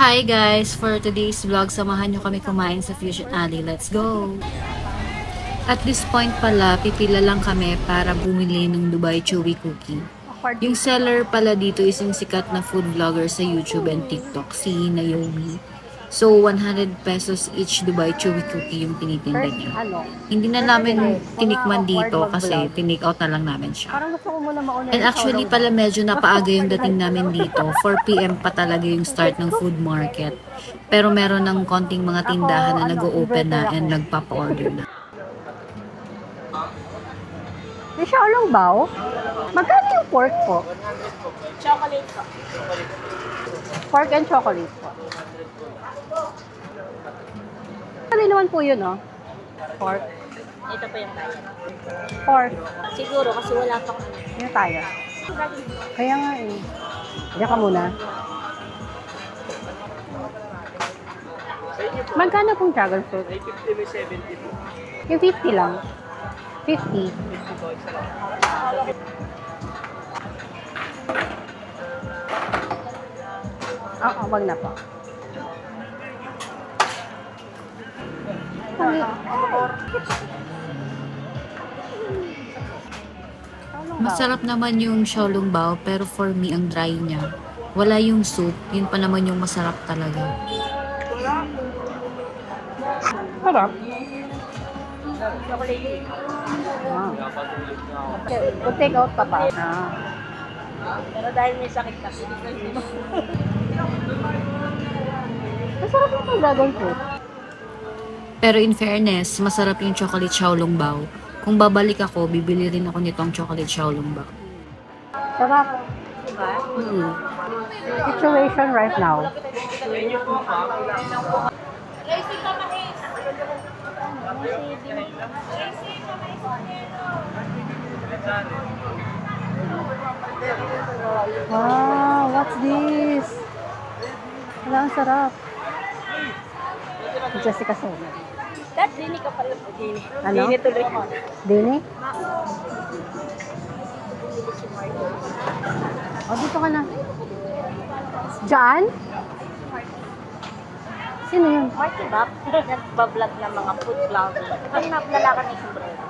Hi guys! For today's vlog, samahan nyo kami kumain sa Fusion Alley. Let's go! At this point pala, pipila lang kami para bumili ng Dubai Chewy Cookie. Yung seller pala dito is yung sikat na food vlogger sa YouTube and TikTok, si Naomi. So, 100 pesos each Dubai Chewy Cookie yung tinitinda niya. Hindi na namin tinikman dito kasi tinake out na lang namin siya. And actually pala medyo napaaga yung dating namin dito. 4 PM pa talaga yung start ng food market. Pero meron ng konting mga tindahan na nag-o-open na and nagpapa-order na. May xiaolong bao? Magkano yung pork po? Chocolate po. Pork and chocolate po. Ano naman po yun, no? Pork. Ito po yung tayo. Pork. Siguro kasi wala pa kami. Ano tayo? Kaya nga eh. Diyan ka muna. Magkano pong dragon fruit? 50 may 70 po. Yung 50 lang. 50. Oo, wag na po. Masarap naman yung xiaolong bao pero for me ang dry niya. Wala yung soup, yun pa naman yung masarap talaga. Sarap. Chocolate. Wow. Kung take out pa pa. Pero dahil may sakit kasi, hindi ko Masarap na itong dragon fruit. Pero in fairness, masarap yung chocolate xiaolong bao. Kung babalik ako, bibili rin ako nitong chocolate xiaolong bao. Sarap. diba? Situation right now. Wow, what's this? Wala, ang sarap. Jessica Sonia. Dad, dini ka pala po, dini. Ano? Dini tuloy. Dini? O, dito ka na. Diyan? Sino yun? Marty Bap, nagbablog ng mga food vlogger. Kasi napalalakan ng sombrero.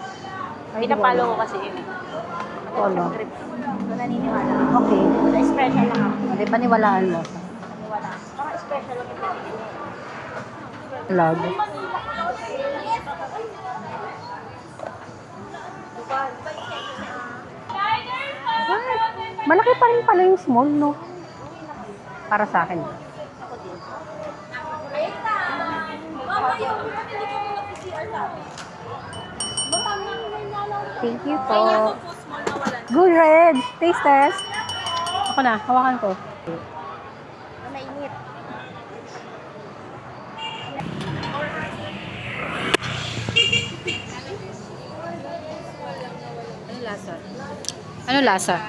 Pinapalo ko kasi yun eh. Polo. So, naniniwala. Okay. So, special lang ako. Hindi, paniwalaan mo. Naniniwala. Parang special lang yung pinili. Vlog. Malaki pa rin pala yung small, no? Para sa akin. Thank you po. Good red. Taste test. Ako na, hawakan ko. Mainit. Ano lasa?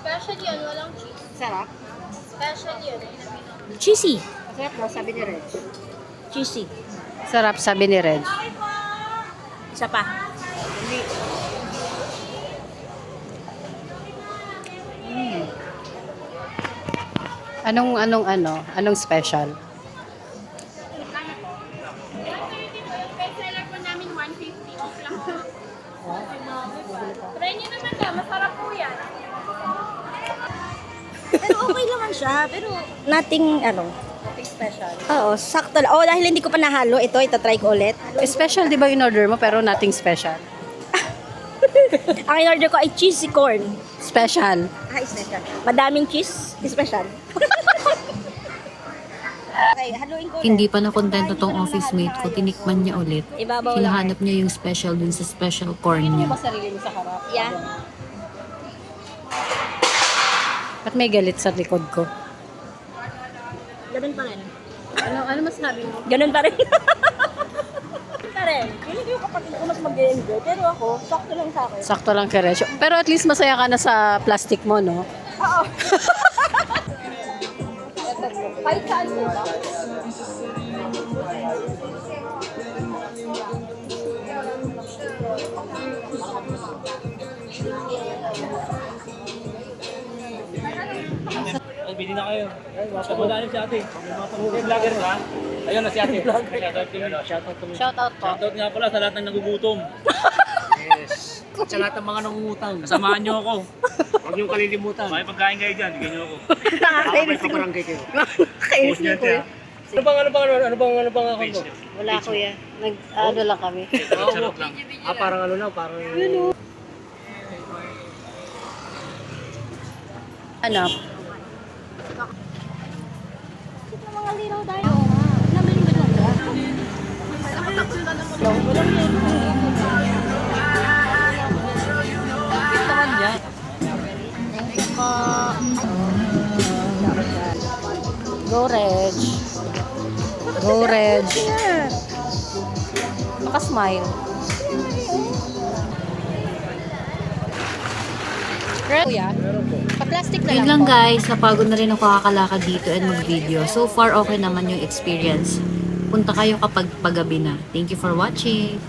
Special yun, walang cheese. Sarap. Special yun. Cheesy. Sarap daw, sabi ni Reg. Cheesy. Sarap, sabi ni Reg. Isa pa. Anong special? Bestseller po namin 150 off lang po. Try nyo naman ka, masarap po yan. Pero okay naman siya. Pero nothing, Nothing special. oo, sakto lang. Oh, dahil hindi ko pa nahalo, ito try ko ulit. Special, di ba in order mo, pero nothing special? Ang in-order ko ay cheesy corn. Special. Ay, special. Madaming cheese, special. Okay, haluin ko ulit. Hindi pa na-contento tong office mate ko, tinikman niya ulit. Ibabaw lang. Hinahanap niya yung special dun sa special corn niya. Sarili mo sa harap. Yeah. Ba't may galit sa likod ko? Ganun pa rin. Ano masasabi mo? Ganun pa rin. pa rin. Hindi ko yung kapatid ko mas mag-enjoy. Pero ako, sakto lang sa akin. Sakto lang kay Resyo. Pero at least masaya ka na sa plastic mo, no? Oo. Kahit saan mo. Bili na kayo. Sa muna si ate. Vlogger ka? Ayun na si ate. Shoutout po. Shoutout nga pala sa lahat ng nagugutom. Yes. Sa lahat ng mga nangungutang. Samahan niyo ako. Huwag niyong kalilimutan. May pagkain kayo dyan. Bigyan niyo ako. May paparangkay kayo. Kainis niyo ko eh. Ano bang ako to? Wala kuya. Nag-ano lang kami. Charot lang. Parang ano lang, parang... Hanap. Mga liraw tayo. Nabiling ba lang ba? Cute naman yan. Go, Reg. Go, Reg. Naka-smile. Kuya, pa-plastic na Yun lang lang po. guys, napagod na rin ako kakalakad dito and mag-video. So far, okay naman yung experience. Punta kayo kapag paggabi na. Thank you for watching!